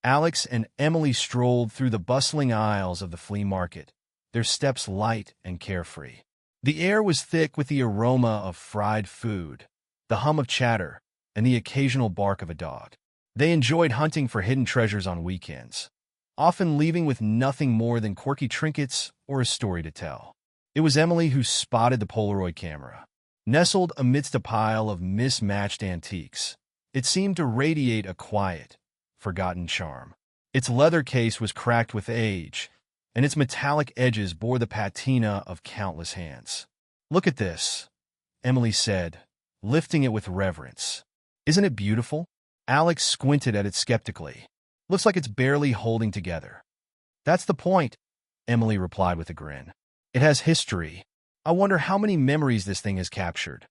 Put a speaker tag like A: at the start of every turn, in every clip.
A: Alex and Emily strolled through the bustling aisles of the flea market, their steps light and carefree. The air was thick with the aroma of fried food, the hum of chatter, and the occasional bark of a dog. They enjoyed hunting for hidden treasures on weekends, often leaving with nothing more than quirky trinkets or a story to tell. It was Emily who spotted the Polaroid camera. Nestled amidst a pile of mismatched antiques, it seemed to radiate a quiet, forgotten charm. Its leather case was cracked with age, and its metallic edges bore the patina of countless hands. "Look at this," Emily said, lifting it with reverence. "Isn't it beautiful?" Alex squinted at it skeptically. "Looks like it's barely holding together." "That's the point," Emily replied with a grin. "It has history. I wonder how many memories this thing has captured."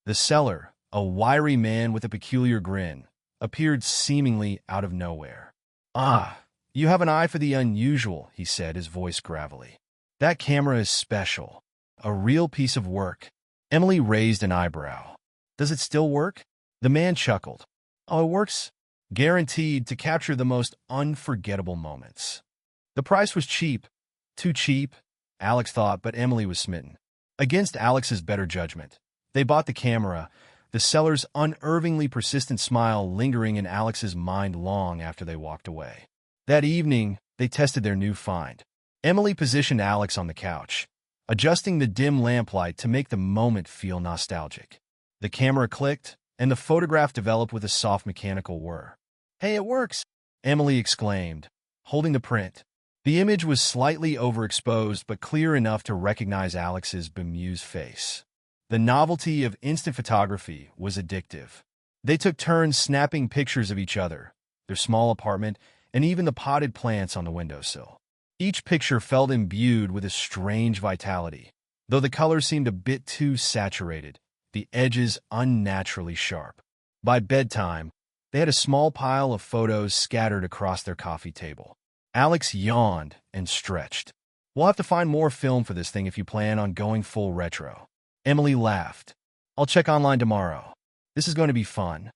A: The seller, a wiry man with a peculiar grin, appeared seemingly out of nowhere. "Ah, you have an eye for the unusual," he said, his voice gravelly. "That camera is special. A real piece of work." Emily raised an eyebrow. "Does it still work?" The man chuckled. "Oh, it works. Guaranteed to capture the most unforgettable moments." The price was cheap. Too cheap, Alex thought, but Emily was smitten. Against Alex's better judgment, they bought the camera, the seller's unervingly persistent smile lingering in Alex's mind long after they walked away. That evening, they tested their new find. Emily positioned Alex on the couch, adjusting the dim lamplight to make the moment feel nostalgic. The camera clicked, and the photograph developed with a soft mechanical whir. "Hey, it works!" Emily exclaimed, holding the print. The image was slightly overexposed but clear enough to recognize Alex's bemused face. The novelty of instant photography was addictive. They took turns snapping pictures of each other, their small apartment, and even the potted plants on the windowsill. Each picture felt imbued with a strange vitality, though the colors seemed a bit too saturated, the edges unnaturally sharp. By bedtime, they had a small pile of photos scattered across their coffee table. Alex yawned and stretched. "We'll have to find more film for this thing if you plan on going full retro." Emily laughed. "I'll check online tomorrow. This is going to be fun."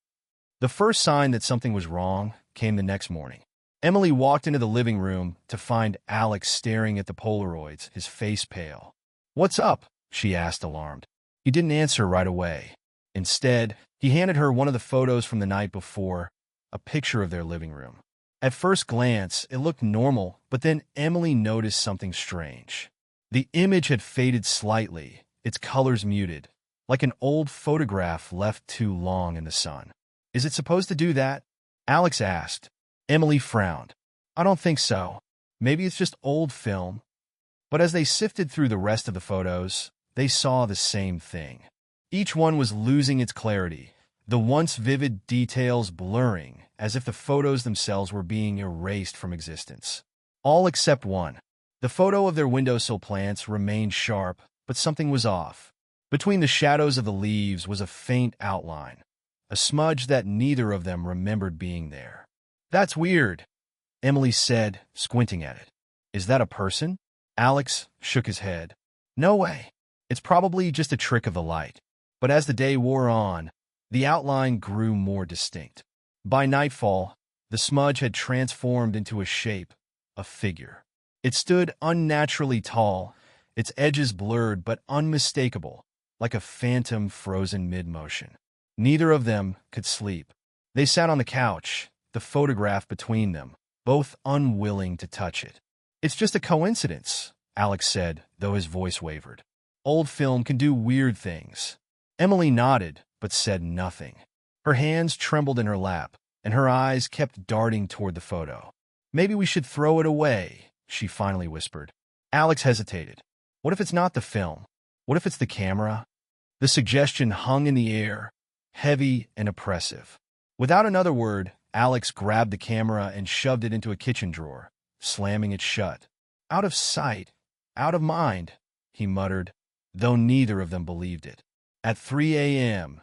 A: The first sign that something was wrong came the next morning. Emily walked into the living room to find Alex staring at the Polaroids, his face pale. "What's up?" she asked, alarmed. He didn't answer right away. Instead, he handed her one of the photos from the night before, a picture of their living room. At first glance, it looked normal, but then Emily noticed something strange. The image had faded slightly, its colors muted, like an old photograph left too long in the sun. "Is it supposed to do that?" Alex asked. Emily frowned. "I don't think so. Maybe it's just old film." But as they sifted through the rest of the photos, they saw the same thing. Each one was losing its clarity, the once vivid details blurring, as if the photos themselves were being erased from existence. All except one. The photo of their windowsill plants remained sharp, but something was off. Between the shadows of the leaves was a faint outline, a smudge that neither of them remembered being there. "That's weird," Emily said, squinting at it. "Is that a person?" Alex shook his head. "No way. It's probably just a trick of the light." But as the day wore on, the outline grew more distinct. By nightfall, the smudge had transformed into a shape, a figure. It stood unnaturally tall, its edges blurred but unmistakable, like a phantom frozen mid-motion. Neither of them could sleep. They sat on the couch, the photograph between them, both unwilling to touch it. "It's just a coincidence," Alex said, though his voice wavered. "Old film can do weird things." Emily nodded, but said nothing. Her hands trembled in her lap, and her eyes kept darting toward the photo. "Maybe we should throw it away," she finally whispered. Alex hesitated. What if it's not the film? What if it's the camera? The suggestion hung in the air, heavy and oppressive. Without another word, Alex grabbed the camera and shoved it into a kitchen drawer, slamming it shut. "Out of sight, out of mind," he muttered, though neither of them believed it. At 3 a.m.,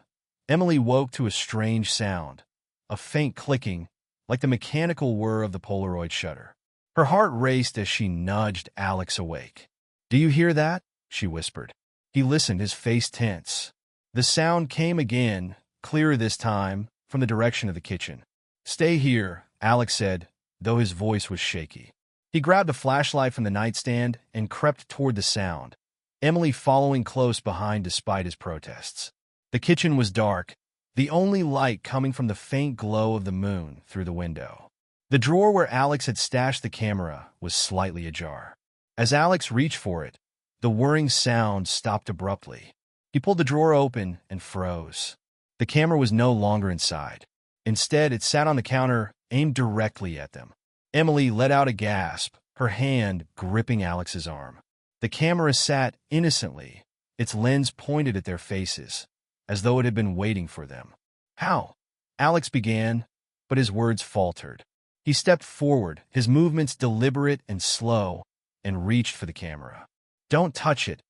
A: Emily woke to a strange sound, a faint clicking, like the mechanical whir of the Polaroid shutter. Her heart raced as she nudged Alex awake. "Do you hear that?" she whispered. He listened, his face tense. The sound came again, clearer this time, from the direction of the kitchen. "Stay here," Alex said, though his voice was shaky. He grabbed a flashlight from the nightstand and crept toward the sound, Emily following close behind despite his protests. The kitchen was dark, the only light coming from the faint glow of the moon through the window. The drawer where Alex had stashed the camera was slightly ajar. As Alex reached for it, the whirring sound stopped abruptly. He pulled the drawer open and froze. The camera was no longer inside. Instead, it sat on the counter, aimed directly at them. Emily let out a gasp, her hand gripping Alex's arm. The camera sat innocently, its lens pointed at their faces, as though it had been waiting for them. "How?" Alex began, but his words faltered. He stepped forward, his movements deliberate and slow, and reached for the camera. "Don't touch it,"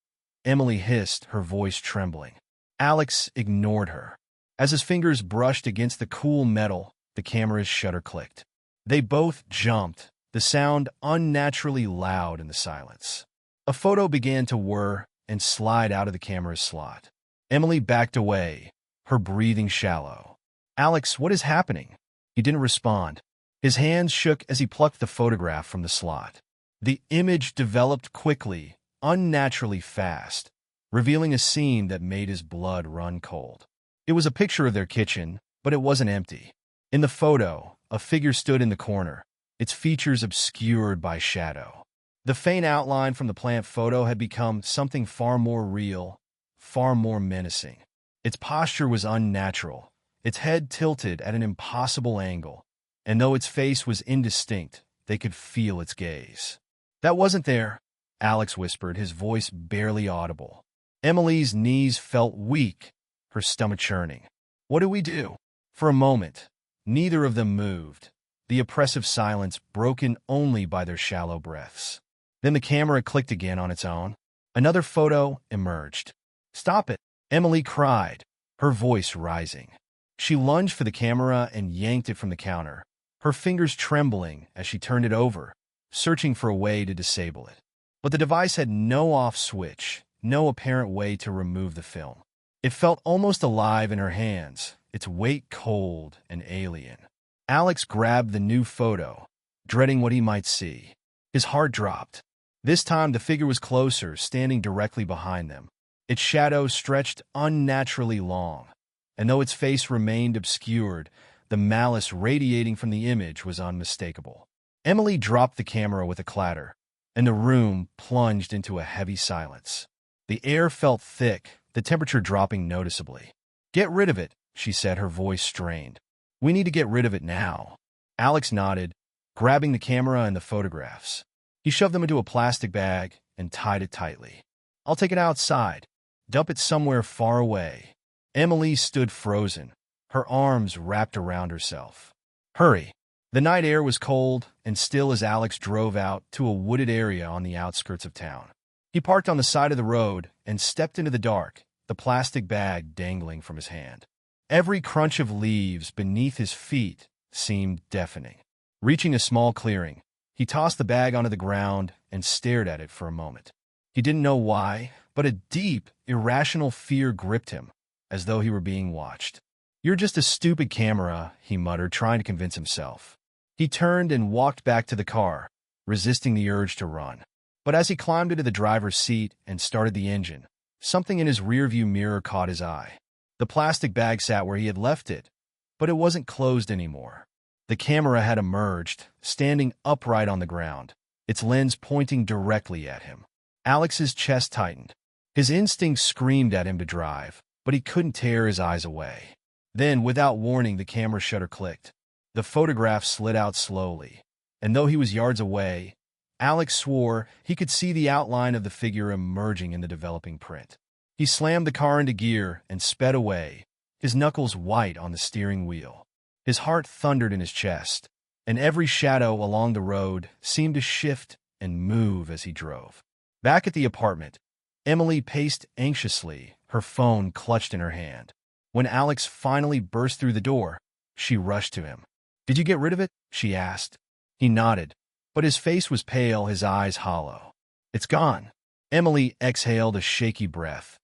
A: Emily hissed, her voice trembling. Alex ignored her. As his fingers brushed against the cool metal, the camera's shutter clicked. They both jumped, the sound unnaturally loud in the silence. A photo began to whir and slide out of the camera's slot. Emily backed away, her breathing shallow. "Alex, what is happening?" He didn't respond. His hands shook as he plucked the photograph from the slot. The image developed quickly, unnaturally fast, revealing a scene that made his blood run cold. It was a picture of their kitchen, but it wasn't empty. In the photo, a figure stood in the corner, its features obscured by shadow. The faint outline from the plant photo had become something far more real, far more menacing. Its posture was unnatural, its head tilted at an impossible angle, and though its face was indistinct, they could feel its gaze. "That wasn't there," Alex whispered, his voice barely audible. Emily's knees felt weak, her stomach churning. "What do we do?" For a moment, neither of them moved, the oppressive silence broken only by their shallow breaths. Then the camera clicked again on its own. Another photo emerged. "Stop it!" Emily cried, her voice rising. She lunged for the camera and yanked it from the counter, her fingers trembling as she turned it over, searching for a way to disable it. But the device had no off switch, no apparent way to remove the film. It felt almost alive in her hands, its weight cold and alien. Alex grabbed the new photo, dreading what he might see. His heart dropped. This time the figure was closer, standing directly behind them. Its shadow stretched unnaturally long, and though its face remained obscured, the malice radiating from the image was unmistakable. Emily dropped the camera with a clatter, and the room plunged into a heavy silence. The air felt thick, the temperature dropping noticeably. "Get rid of it," she said, her voice strained. "We need to get rid of it now." Alex nodded, grabbing the camera and the photographs. He shoved them into a plastic bag and tied it tightly. "I'll take it outside. Dump it somewhere far away." Emily stood frozen, her arms wrapped around herself. "Hurry." The night air was cold and still as Alex drove out to a wooded area on the outskirts of town. He parked on the side of the road and stepped into the dark, the plastic bag dangling from his hand. Every crunch of leaves beneath his feet seemed deafening. Reaching a small clearing, he tossed the bag onto the ground and stared at it for a moment. He didn't know why, but a deep, irrational fear gripped him, as though he were being watched. "You're just a stupid camera," he muttered, trying to convince himself. He turned and walked back to the car, resisting the urge to run. But as he climbed into the driver's seat and started the engine, something in his rearview mirror caught his eye. The plastic bag sat where he had left it, but it wasn't closed anymore. The camera had emerged, standing upright on the ground, its lens pointing directly at him. Alex's chest tightened. His instincts screamed at him to drive, but he couldn't tear his eyes away. Then, without warning, the camera shutter clicked. The photograph slid out slowly, and though he was yards away, Alex swore he could see the outline of the figure emerging in the developing print. He slammed the car into gear and sped away, his knuckles white on the steering wheel. His heart thundered in his chest, and every shadow along the road seemed to shift and move as he drove. Back at the apartment, Emily paced anxiously, her phone clutched in her hand. When Alex finally burst through the door, she rushed to him. "Did you get rid of it?" she asked. He nodded, but his face was pale, his eyes hollow. "It's gone." Emily exhaled a shaky breath,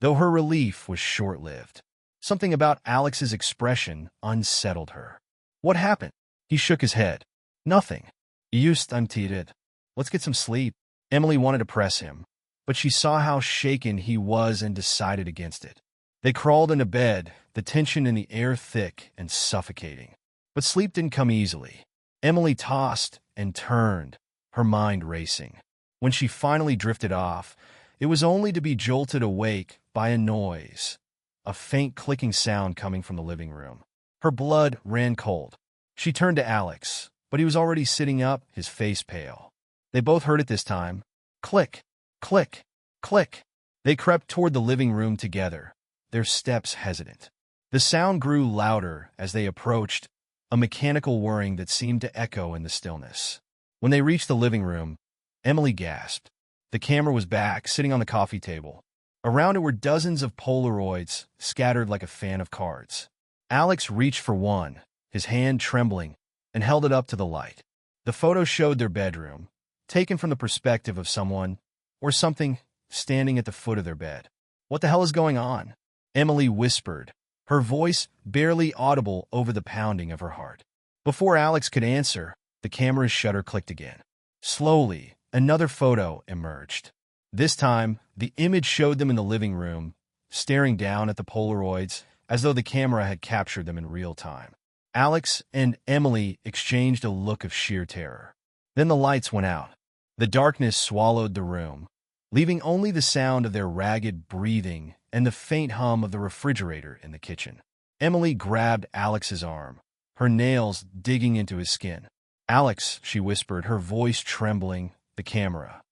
A: though her relief was short-lived. Something about Alex's expression unsettled her. "What happened?" He shook his head. Nothing. You emptied it. Let's get some sleep. Emily wanted to press him, but she saw how shaken he was and decided against it. They crawled into bed, the tension in the air thick and suffocating. But sleep didn't come easily. Emily tossed and turned, her mind racing. When she finally drifted off, it was only to be jolted awake by a noise, a faint clicking sound coming from the living room. Her blood ran cold. She turned to Alex, but he was already sitting up, his face pale. They both heard it this time. Click, click, click. They crept toward the living room together, their steps hesitant. The sound grew louder as they approached, a mechanical whirring that seemed to echo in the stillness. When they reached the living room, Emily gasped. The camera was back, sitting on the coffee table. Around it were dozens of Polaroids, scattered like a fan of cards. Alex reached for one, his hand trembling, and held it up to the light. The photo showed their bedroom, taken from the perspective of someone, or something, standing at the foot of their bed. What the hell is going on? Emily whispered, her voice barely audible over the pounding of her heart. Before Alex could answer, the camera's shutter clicked again. Slowly, another photo emerged. This time, the image showed them in the living room, staring down at the Polaroids as though the camera had captured them in real time. Alex and Emily exchanged a look of sheer terror. Then the lights went out. The darkness swallowed the room, leaving only the sound of their ragged breathing and the faint hum of the refrigerator in the kitchen. Emily grabbed Alex's arm, her nails digging into his skin. Alex, she whispered, her voice trembling, the camera.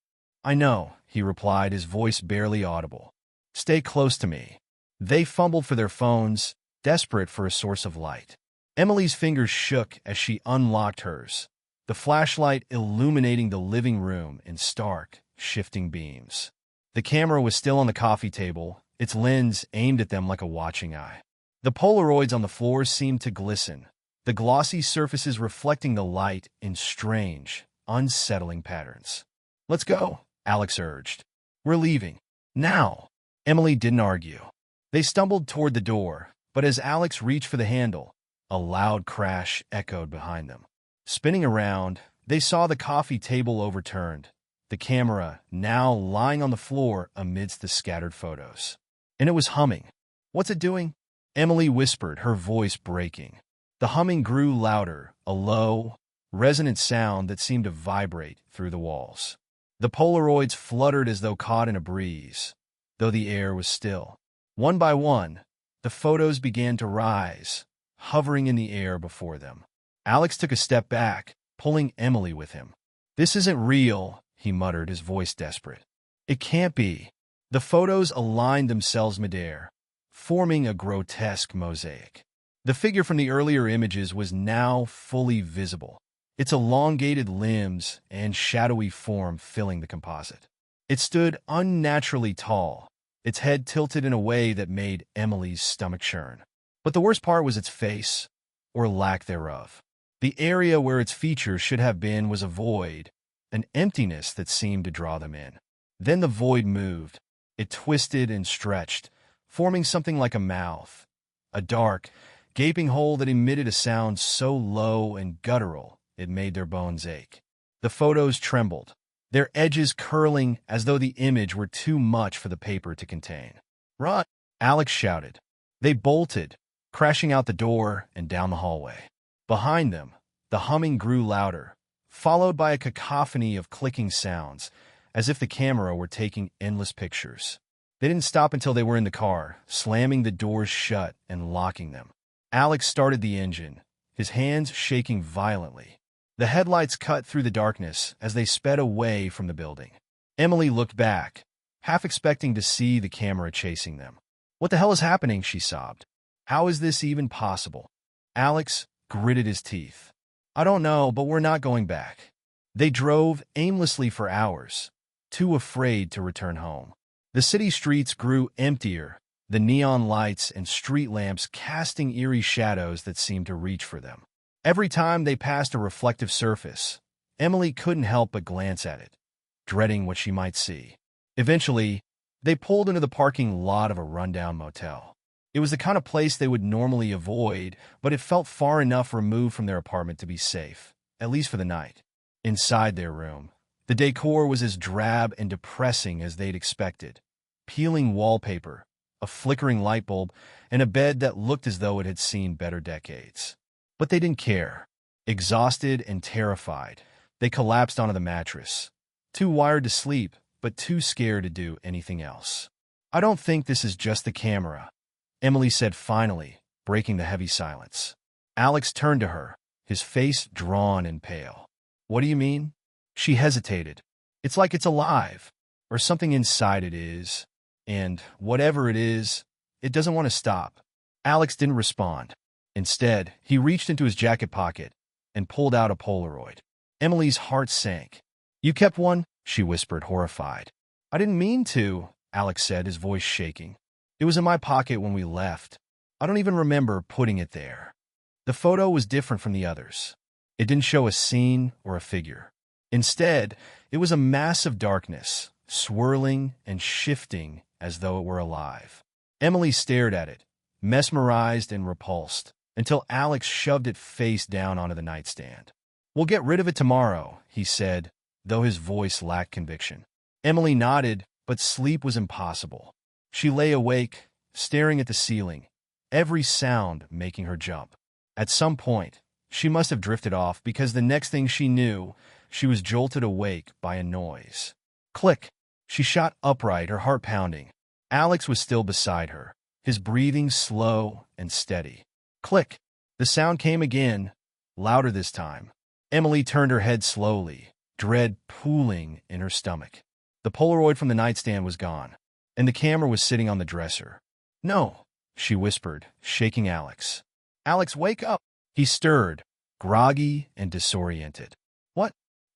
A: I know, he replied, his voice barely audible. Stay close to me. They fumbled for their phones, desperate for a source of light. Emily's fingers shook as she unlocked hers, the flashlight illuminating the living room in stark, shifting beams. The camera was still on the coffee table, its lens aimed at them like a watching eye. The Polaroids on the floor seemed to glisten, the glossy surfaces reflecting the light in strange, unsettling patterns. Let's go, Alex urged. We're leaving. Now. Emily didn't argue. They stumbled toward the door, but as Alex reached for the handle, a loud crash echoed behind them. Spinning around, they saw the coffee table overturned, the camera now lying on the floor amidst the scattered photos. And it was humming. What's it doing? Emily whispered, her voice breaking. The humming grew louder, a low, resonant sound that seemed to vibrate through the walls. The Polaroids fluttered as though caught in a breeze, though the air was still. One by one, the photos began to rise, hovering in the air before them. Alex took a step back, pulling Emily with him. This isn't real, he muttered, his voice desperate. It can't be. The photos aligned themselves midair, forming a grotesque mosaic. The figure from the earlier images was now fully visible, its elongated limbs and shadowy form filling the composite. It stood unnaturally tall, its head tilted in a way that made Emily's stomach churn. But the worst part was its face, or lack thereof. The area where its features should have been was a void, an emptiness that seemed to draw them in. Then the void moved. It twisted and stretched, forming something like a mouth, a dark, gaping hole that emitted a sound so low and guttural it made their bones ache. The photos trembled, their edges curling as though the image were too much for the paper to contain. Run! Alex shouted. They bolted, crashing out the door and down the hallway. Behind them, the humming grew louder, followed by a cacophony of clicking sounds, as if the camera were taking endless pictures. They didn't stop until they were in the car, slamming the doors shut and locking them. Alex started the engine, his hands shaking violently. The headlights cut through the darkness as they sped away from the building. Emily looked back, half expecting to see the camera chasing them. What the hell is happening? She sobbed. How is this even possible? Alex gritted his teeth. I don't know, but we're not going back. They drove aimlessly for hours, too afraid to return home. The city streets grew emptier, the neon lights and street lamps casting eerie shadows that seemed to reach for them. Every time they passed a reflective surface, Emily couldn't help but glance at it, dreading what she might see. Eventually, they pulled into the parking lot of a rundown motel. It was the kind of place they would normally avoid, but it felt far enough removed from their apartment to be safe. at least for the night. Inside their room, the decor was as drab and depressing as they'd expected. Peeling wallpaper, a flickering light bulb, and a bed that looked as though it had seen better decades. But they didn't care. Exhausted and terrified, they collapsed onto the mattress, too wired to sleep, but too scared to do anything else. "I don't think this is just the camera," Emily said finally, breaking the heavy silence. Alex turned to her, his face drawn and pale. "What do you mean?" She hesitated. "It's like it's alive, or something inside it is, and whatever it is, it doesn't want to stop." Alex didn't respond. Instead, he reached into his jacket pocket and pulled out a Polaroid. Emily's heart sank. "You kept one?" she whispered, horrified. "I didn't mean to," Alex said, his voice shaking. "It was in my pocket when we left. I don't even remember putting it there." The photo was different from the others. It didn't show a scene or a figure. Instead, it was a mass of darkness, swirling and shifting as though it were alive. Emily stared at it, mesmerized and repulsed, until Alex shoved it face down onto the nightstand. "We'll get rid of it tomorrow," he said, though his voice lacked conviction. Emily nodded, but sleep was impossible. She lay awake, staring at the ceiling, every sound making her jump. At some point, she must have drifted off because the next thing she knew, she was jolted awake by a noise. Click! She shot upright, her heart pounding. Alex was still beside her, his breathing slow and steady. Click! The sound came again, louder this time. Emily turned her head slowly, dread pooling in her stomach. The Polaroid from the nightstand was gone, and the camera was sitting on the dresser. "No," she whispered, shaking Alex. "Alex, wake up!" He stirred, groggy and disoriented.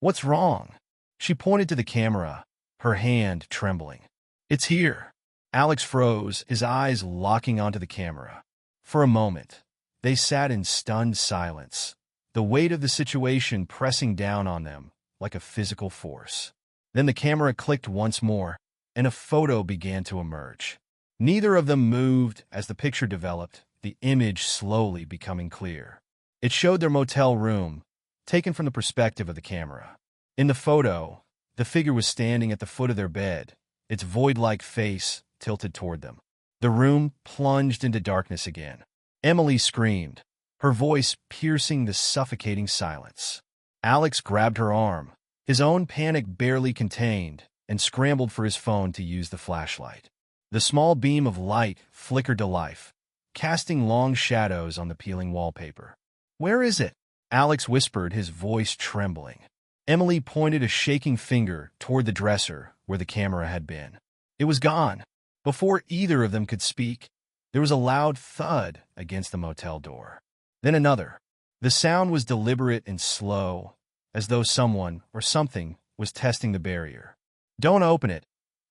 A: What's wrong?" She pointed to the camera, her hand trembling. "It's here." Alex froze, his eyes locking onto the camera. For a moment, they sat in stunned silence, the weight of the situation pressing down on them like a physical force. Then the camera clicked once more, and a photo began to emerge. Neither of them moved as the picture developed, the image slowly becoming clear. It showed their motel room, taken from the perspective of the camera. In the photo, the figure was standing at the foot of their bed, its void-like face tilted toward them. The room plunged into darkness again. Emily screamed, her voice piercing the suffocating silence. Alex grabbed her arm, his own panic barely contained, and scrambled for his phone to use the flashlight. The small beam of light flickered to life, casting long shadows on the peeling wallpaper. "Where is it?" Alex whispered, his voice trembling. Emily pointed a shaking finger toward the dresser where the camera had been. It was gone. Before either of them could speak, there was a loud thud against the motel door. Then another. The sound was deliberate and slow, as though someone or something was testing the barrier. "Don't open it,"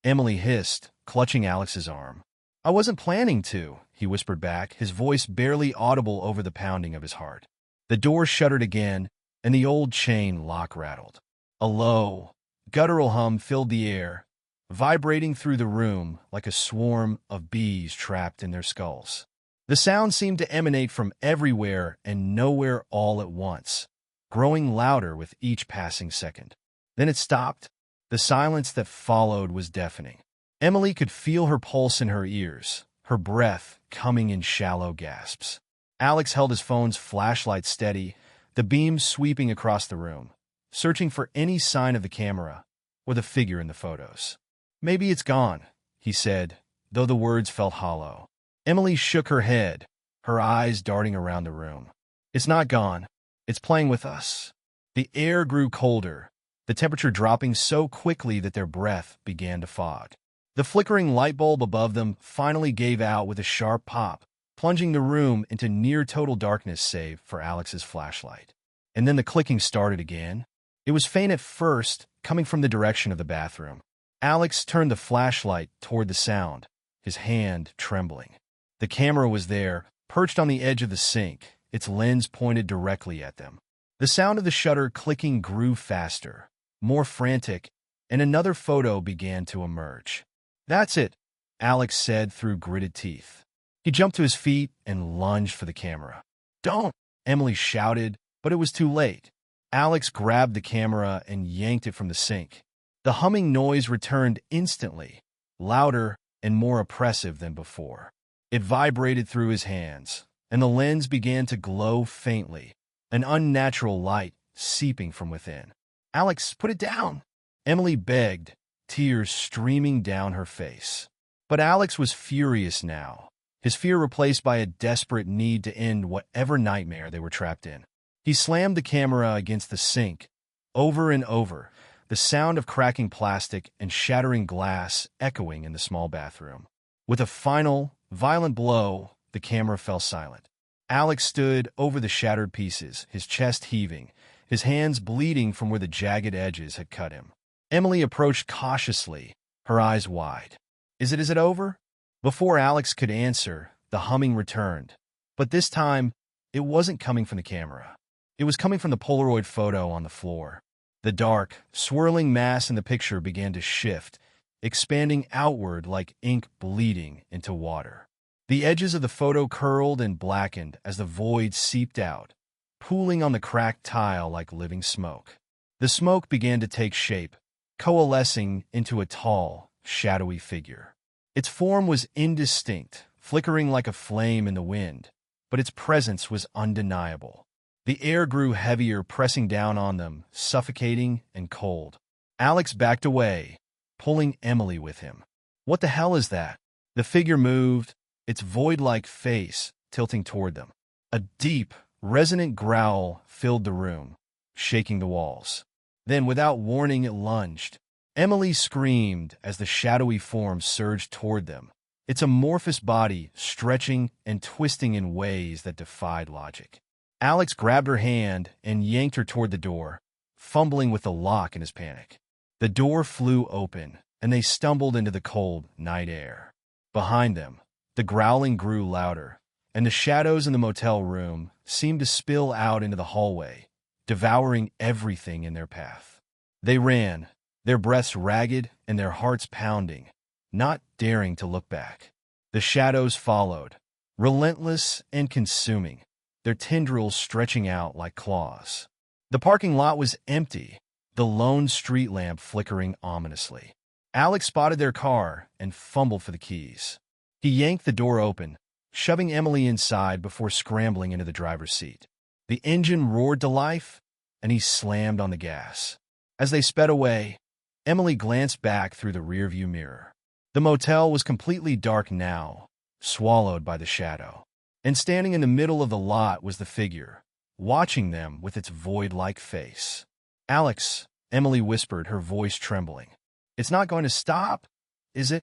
A: Emily hissed, clutching Alex's arm. "I wasn't planning to," he whispered back, his voice barely audible over the pounding of his heart. The door shuttered again, and the old chain lock rattled. A low, guttural hum filled the air, vibrating through the room like a swarm of bees trapped in their skulls. The sound seemed to emanate from everywhere and nowhere all at once, growing louder with each passing second. Then it stopped. The silence that followed was deafening. Emily could feel her pulse in her ears, her breath coming in shallow gasps. Alex held his phone's flashlight steady, the beam sweeping across the room, searching for any sign of the camera or the figure in the photos. "Maybe it's gone," he said, though the words felt hollow. Emily shook her head, her eyes darting around the room. "It's not gone. It's playing with us." The air grew colder, the temperature dropping so quickly that their breath began to fog. The flickering light bulb above them finally gave out with a sharp pop, plunging the room into near-total darkness save for Alex's flashlight. And then the clicking started again. It was faint at first, coming from the direction of the bathroom. Alex turned the flashlight toward the sound, his hand trembling. The camera was there, perched on the edge of the sink, its lens pointed directly at them. The sound of the shutter clicking grew faster, more frantic, and another photo began to emerge. "That's it," Alex said through gritted teeth. He jumped to his feet and lunged for the camera. "Don't!" Emily shouted, but it was too late. Alex grabbed the camera and yanked it from the sink. The humming noise returned instantly, louder and more oppressive than before. It vibrated through his hands, and the lens began to glow faintly, an unnatural light seeping from within. "Alex, put it down," Emily begged, tears streaming down her face. But Alex was furious now, his fear replaced by a desperate need to end whatever nightmare they were trapped in. He slammed the camera against the sink, over and over, the sound of cracking plastic and shattering glass echoing in the small bathroom. With a final, violent blow, the camera fell silent. Alex stood over the shattered pieces, his chest heaving, his hands bleeding from where the jagged edges had cut him. Emily approached cautiously, her eyes wide. Is it over?" Before Alex could answer, the humming returned. But this time, it wasn't coming from the camera. It was coming from the Polaroid photo on the floor. The dark, swirling mass in the picture began to shift, expanding outward like ink bleeding into water. The edges of the photo curled and blackened as the void seeped out, pooling on the cracked tile like living smoke. The smoke began to take shape, coalescing into a tall, shadowy figure. Its form was indistinct, flickering like a flame in the wind, but its presence was undeniable. The air grew heavier, pressing down on them, suffocating and cold. Alex backed away, pulling Emily with him. "What the hell is that?" The figure moved, its void-like face tilting toward them. A deep, resonant growl filled the room, shaking the walls. Then, without warning, it lunged. Emily screamed as the shadowy form surged toward them, its amorphous body stretching and twisting in ways that defied logic. Alex grabbed her hand and yanked her toward the door, fumbling with the lock in his panic. The door flew open, and they stumbled into the cold night air. Behind them, the growling grew louder, and the shadows in the motel room seemed to spill out into the hallway, devouring everything in their path. They ran, their breaths ragged and their hearts pounding, not daring to look back. The shadows followed, relentless and consuming, their tendrils stretching out like claws. The parking lot was empty, the lone street lamp flickering ominously. Alex spotted their car and fumbled for the keys. He yanked the door open, shoving Emily inside before scrambling into the driver's seat. The engine roared to life, and he slammed on the gas. As they sped away, Emily glanced back through the rearview mirror. The motel was completely dark now, swallowed by the shadow. And standing in the middle of the lot was the figure, watching them with its void-like face. "Alex," Emily whispered, her voice trembling. "It's not going to stop, is it?"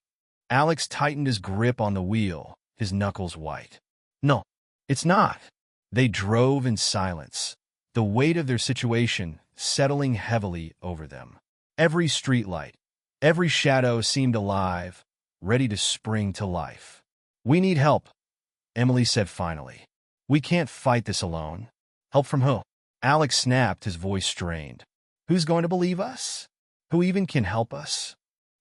A: Alex tightened his grip on the wheel, his knuckles white. "No, it's not." They drove in silence, the weight of their situation settling heavily over them. Every streetlight, every shadow seemed alive, ready to spring to life. "We need help," Emily said finally. "We can't fight this alone." "Help from who?" Alex snapped, his voice strained. "Who's going to believe us? Who even can help us?"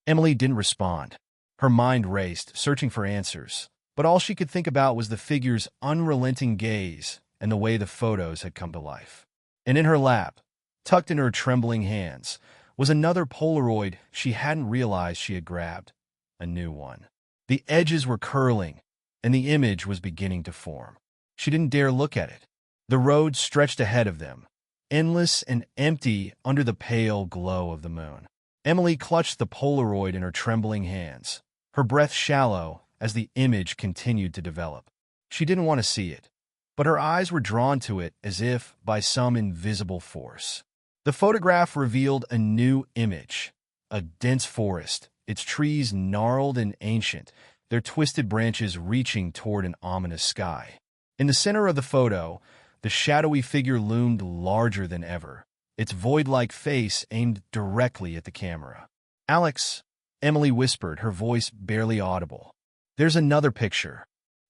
A: Emily didn't respond. Her mind raced, searching for answers, but all she could think about was the figure's unrelenting gaze and the way the photos had come to life. And in her lap, tucked in her trembling hands, was another Polaroid she hadn't realized she had grabbed, a new one. The edges were curling, and the image was beginning to form. She didn't dare look at it. The road stretched ahead of them, endless and empty under the pale glow of the moon. Emily clutched the Polaroid in her trembling hands, her breath shallow as the image continued to develop. She didn't want to see it, but her eyes were drawn to it as if by some invisible force. The photograph revealed a new image, a dense forest, its trees gnarled and ancient, their twisted branches reaching toward an ominous sky. In the center of the photo, the shadowy figure loomed larger than ever, its void-like face aimed directly at the camera. "Alex," Emily whispered, her voice barely audible. "There's another picture."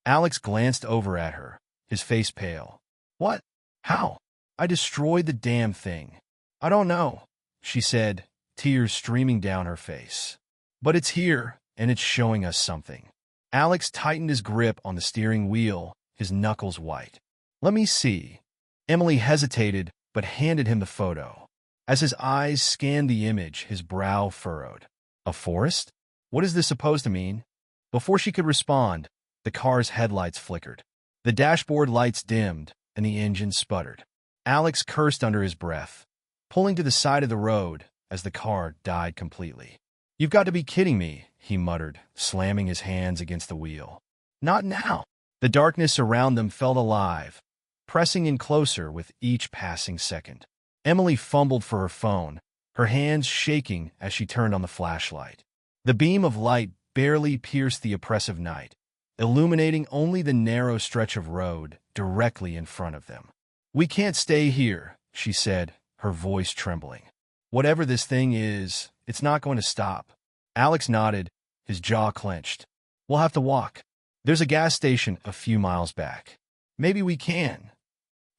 A: Alex glanced over at her, his face pale. "What? How?" "I destroyed the damn thing." "I don't know," she said, tears streaming down her face. "But it's here, and it's showing us something." Alex tightened his grip on the steering wheel, his knuckles white. "Let me see." Emily hesitated, but handed him the photo. As his eyes scanned the image, his brow furrowed. A forest? What is this supposed to mean? Before she could respond, the car's headlights flickered. The dashboard lights dimmed, and the engine sputtered. Alex cursed under his breath, pulling to the side of the road as the car died completely. "You've got to be kidding me," he muttered, slamming his hands against the wheel. "Not now." The darkness around them felt alive, pressing in closer with each passing second. Emily fumbled for her phone, her hands shaking as she turned on the flashlight. The beam of light barely pierced the oppressive night, illuminating only the narrow stretch of road directly in front of them. "We can't stay here," she said, her voice trembling. "Whatever this thing is, it's not going to stop." Alex nodded, his jaw clenched. "We'll have to walk. There's a gas station a few miles back. Maybe we can."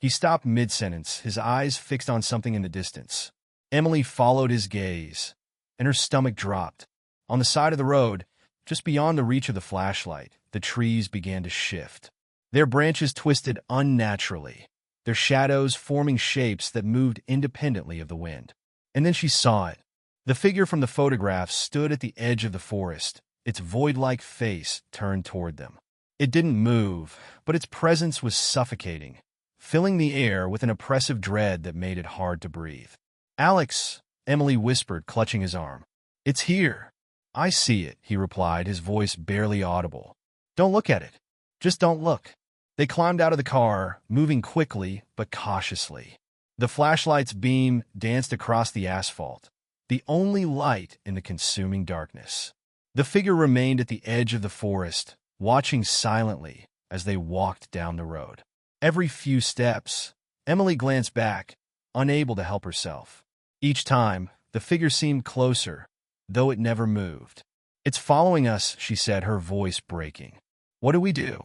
A: He stopped mid-sentence, his eyes fixed on something in the distance. Emily followed his gaze, and her stomach dropped. On the side of the road, just beyond the reach of the flashlight, the trees began to shift. Their branches twisted unnaturally, their shadows forming shapes that moved independently of the wind. And then she saw it. The figure from the photograph stood at the edge of the forest, its void-like face turned toward them. It didn't move, but its presence was suffocating, filling the air with an oppressive dread that made it hard to breathe. "Alex," Emily whispered, clutching his arm. "It's here." "I see it," he replied, his voice barely audible. "Don't look at it. Just don't look." They climbed out of the car, moving quickly but cautiously. The flashlight's beam danced across the asphalt, the only light in the consuming darkness. The figure remained at the edge of the forest, watching silently as they walked down the road. Every few steps, Emily glanced back, unable to help herself. Each time, the figure seemed closer, though it never moved. "It's following us," she said, her voice breaking. "What do we do?"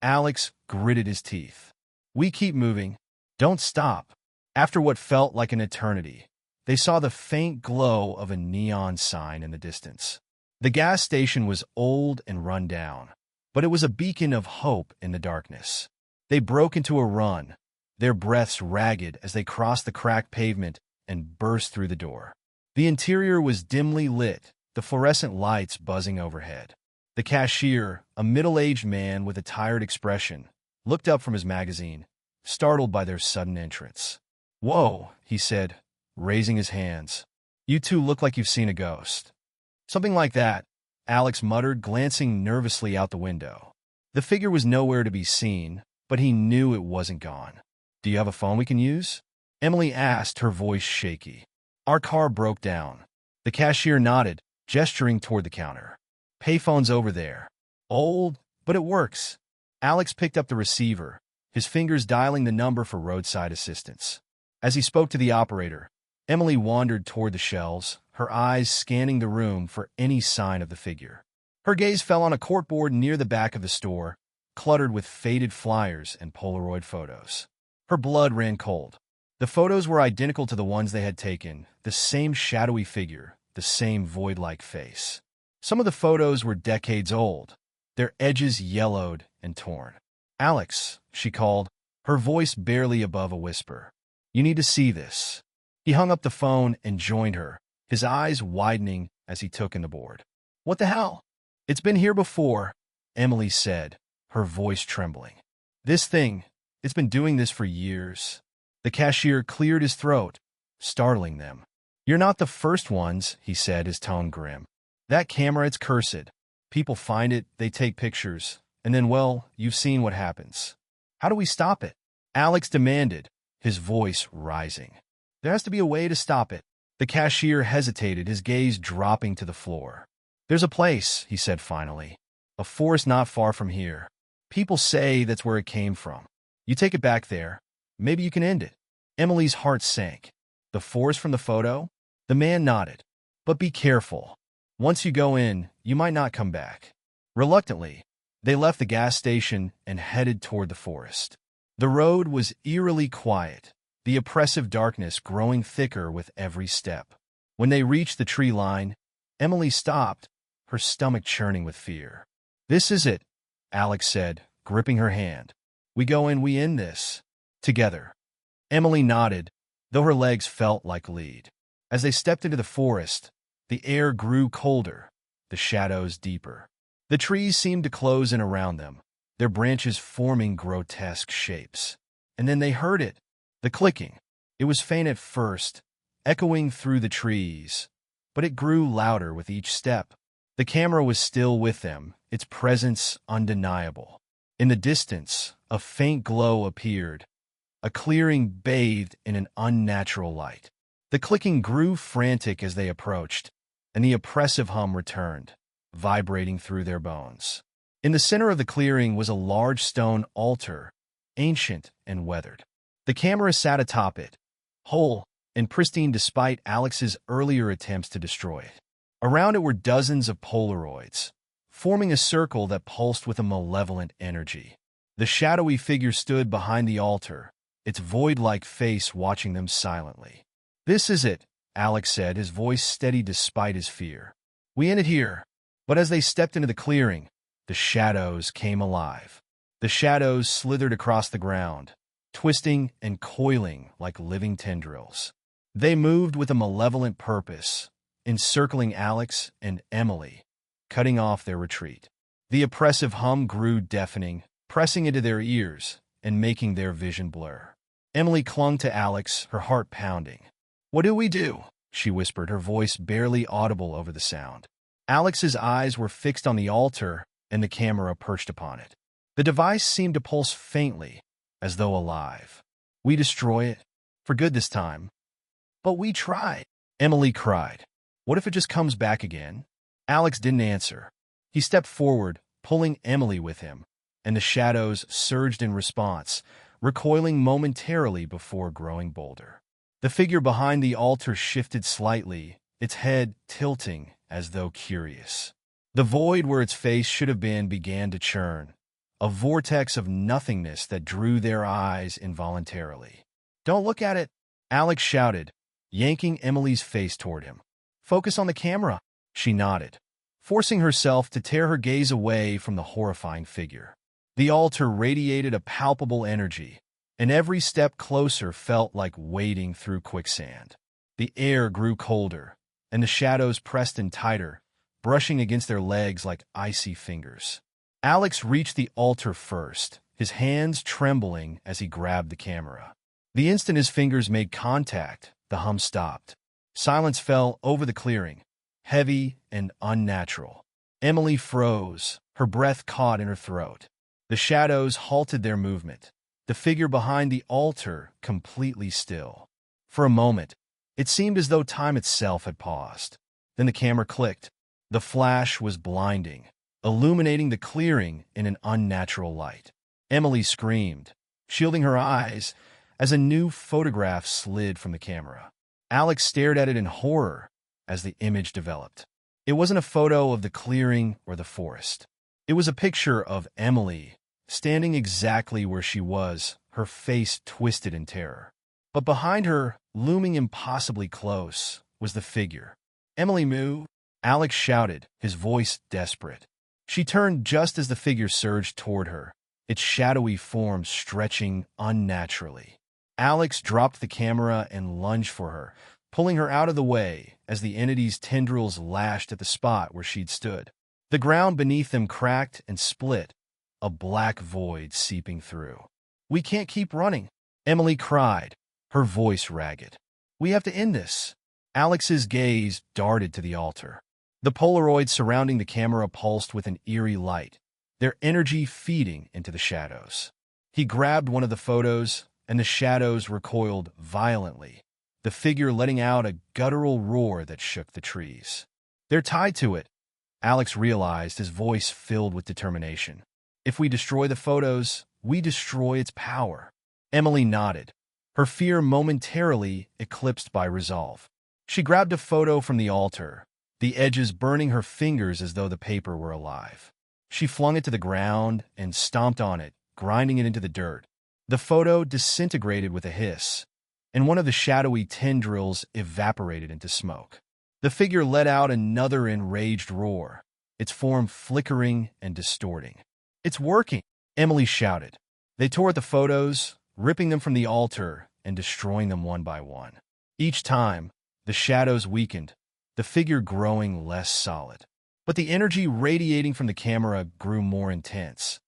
A: Alex gritted his teeth. "We keep moving. Don't stop." After what felt like an eternity, they saw the faint glow of a neon sign in the distance. The gas station was old and run down, but it was a beacon of hope in the darkness. They broke into a run, their breaths ragged as they crossed the cracked pavement and burst through the door. The interior was dimly lit, the fluorescent lights buzzing overhead. The cashier, a middle-aged man with a tired expression, looked up from his magazine, startled by their sudden entrance. "Whoa," he said, raising his hands. "You two look like you've seen a ghost." "Something like that," Alex muttered, glancing nervously out the window. The figure was nowhere to be seen, but he knew it wasn't gone. "Do you have a phone we can use?" Emily asked, her voice shaky. "Our car broke down." The cashier nodded, gesturing toward the counter. "Payphone's over there. Old, but it works." Alex picked up the receiver, his fingers dialing the number for roadside assistance. As he spoke to the operator, Emily wandered toward the shelves, her eyes scanning the room for any sign of the figure. Her gaze fell on a corkboard near the back of the store, cluttered with faded flyers and Polaroid photos. Her blood ran cold. The photos were identical to the ones they had taken, the same shadowy figure, the same void-like face. Some of the photos were decades old, their edges yellowed and torn. "Alex," she called, her voice barely above a whisper. "You need to see this." He hung up the phone and joined her, his eyes widening as he took in the board. "What the hell?" "It's been here before," Emily said, her voice trembling. "This thing, it's been doing this for years." The cashier cleared his throat, startling them. "You're not the first ones," he said, his tone grim. "That camera, it's cursed. People find it, they take pictures, and then, well, you've seen what happens." "How do we stop it?" Alex demanded, his voice rising. "There has to be a way to stop it." The cashier hesitated, his gaze dropping to the floor. "There's a place," he said finally. "A forest not far from here. People say that's where it came from. You take it back there. Maybe you can end it." Emily's heart sank. "The forest from the photo?" The man nodded. "But be careful. Once you go in, you might not come back." Reluctantly, they left the gas station and headed toward the forest. The road was eerily quiet, the oppressive darkness growing thicker with every step. When they reached the tree line, Emily stopped, her stomach churning with fear. "This is it," Alex said, gripping her hand. "We go in, we end this. Together." Emily nodded, though her legs felt like lead. As they stepped into the forest, the air grew colder, the shadows deeper. The trees seemed to close in around them, their branches forming grotesque shapes. And then they heard it, the clicking. It was faint at first, echoing through the trees, but it grew louder with each step. The camera was still with them, its presence undeniable. In the distance, a faint glow appeared, a clearing bathed in an unnatural light. The clicking grew frantic as they approached, and the oppressive hum returned, vibrating through their bones. In the center of the clearing was a large stone altar, ancient and weathered. The camera sat atop it, whole and pristine despite Alex's earlier attempts to destroy it. Around it were dozens of Polaroids, forming a circle that pulsed with a malevolent energy. The shadowy figure stood behind the altar, its void-like face watching them silently. "This is it," Alex said, his voice steady despite his fear. "We end it here." But as they stepped into the clearing, the shadows came alive. The shadows slithered across the ground, twisting and coiling like living tendrils. They moved with a malevolent purpose, encircling Alex and Emily, cutting off their retreat. The oppressive hum grew deafening, pressing into their ears and making their vision blur. Emily clung to Alex, her heart pounding. "What do we do?" she whispered, her voice barely audible over the sound. Alex's eyes were fixed on the altar and the camera perched upon it. The device seemed to pulse faintly, as though alive. "We destroy it, for good this time." "But we tried," Emily cried. "What if it just comes back again?" Alex didn't answer. He stepped forward, pulling Emily with him, and the shadows surged in response, recoiling momentarily before growing bolder. The figure behind the altar shifted slightly, its head tilting as though curious. The void where its face should have been began to churn, a vortex of nothingness that drew their eyes involuntarily. "Don't look at it," Alex shouted, yanking Emily's face toward him. "Focus on the camera." She nodded, forcing herself to tear her gaze away from the horrifying figure. The altar radiated a palpable energy, and every step closer felt like wading through quicksand. The air grew colder, and the shadows pressed in tighter, brushing against their legs like icy fingers. Alex reached the altar first, his hands trembling as he grabbed the camera. The instant his fingers made contact, the hum stopped. Silence fell over the clearing, heavy and unnatural. Emily froze, her breath caught in her throat. The shadows halted their movement, the figure behind the altar completely still. For a moment, it seemed as though time itself had paused. Then the camera clicked. The flash was blinding, illuminating the clearing in an unnatural light. Emily screamed, shielding her eyes, as a new photograph slid from the camera. Alex stared at it in horror as the image developed. It wasn't a photo of the clearing or the forest. It was a picture of Emily, standing exactly where she was, her face twisted in terror. But behind her, looming impossibly close, was the figure. "Emily, move!" Alex shouted, his voice desperate. She turned just as the figure surged toward her, its shadowy form stretching unnaturally. Alex dropped the camera and lunged for her, pulling her out of the way as the entity's tendrils lashed at the spot where she'd stood. The ground beneath them cracked and split, a black void seeping through. "We can't keep running," Emily cried, her voice ragged. "We have to end this." Alex's gaze darted to the altar. The Polaroids surrounding the camera pulsed with an eerie light, their energy feeding into the shadows. He grabbed one of the photos, and the shadows recoiled violently, the figure letting out a guttural roar that shook the trees. "They're tied to it," Alex realized, his voice filled with determination. "If we destroy the photos, we destroy its power." Emily nodded, her fear momentarily eclipsed by resolve. She grabbed a photo from the altar, the edges burning her fingers as though the paper were alive. She flung it to the ground and stomped on it, grinding it into the dirt. The photo disintegrated with a hiss, and one of the shadowy tendrils evaporated into smoke. The figure let out another enraged roar, its form flickering and distorting. "It's working!" Emily shouted. They tore at the photos, ripping them from the altar and destroying them one by one. Each time, the shadows weakened, the figure growing less solid. But the energy radiating from the camera grew more intense,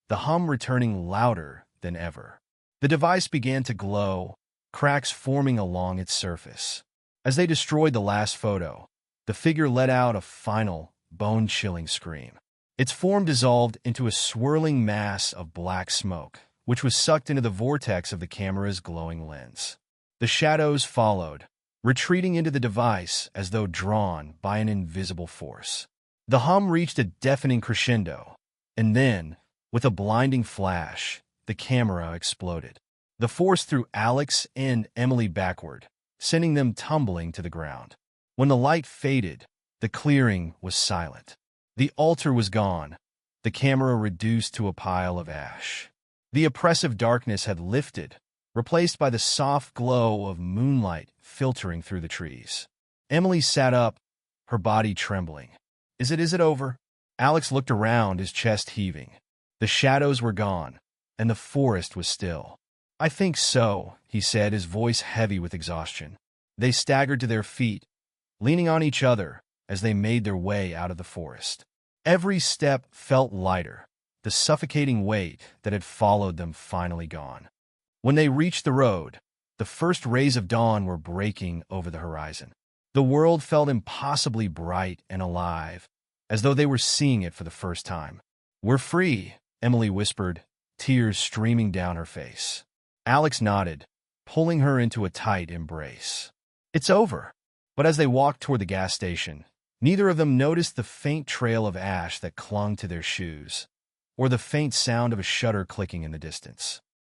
A: the hum returning louder than ever. The device began to glow, cracks forming along its surface. As they destroyed the last photo, the figure let out a final, bone-chilling scream. Its form dissolved into a swirling mass of black smoke, which was sucked into the vortex of the camera's glowing lens. The shadows followed, retreating into the device as though drawn by an invisible force. The hum reached a deafening crescendo, and then, with a blinding flash, the camera exploded. The force threw Alex and Emily backward, sending them tumbling to the ground. When the light faded, the clearing was silent. The altar was gone, the camera reduced to a pile of ash. The oppressive darkness had lifted, replaced by the soft glow of moonlight filtering through the trees. Emily sat up, her body trembling. Is it over? Alex looked around, his chest heaving. The shadows were gone, and the forest was still. I think so, he said, his voice heavy with exhaustion. They staggered to their feet, leaning on each other as they made their way out of the forest. Every step felt lighter, the suffocating weight that had followed them finally gone. When they reached the road, the first rays of dawn were breaking over the horizon. The world felt impossibly bright and alive, as though they were seeing it for the first time. We're free, Emily whispered, tears streaming down her face. Alex nodded, pulling her into a tight embrace. It's over. But as they walked toward the gas station, neither of them noticed the faint trail of ash that clung to their shoes, or the faint sound of a shutter clicking in the distance.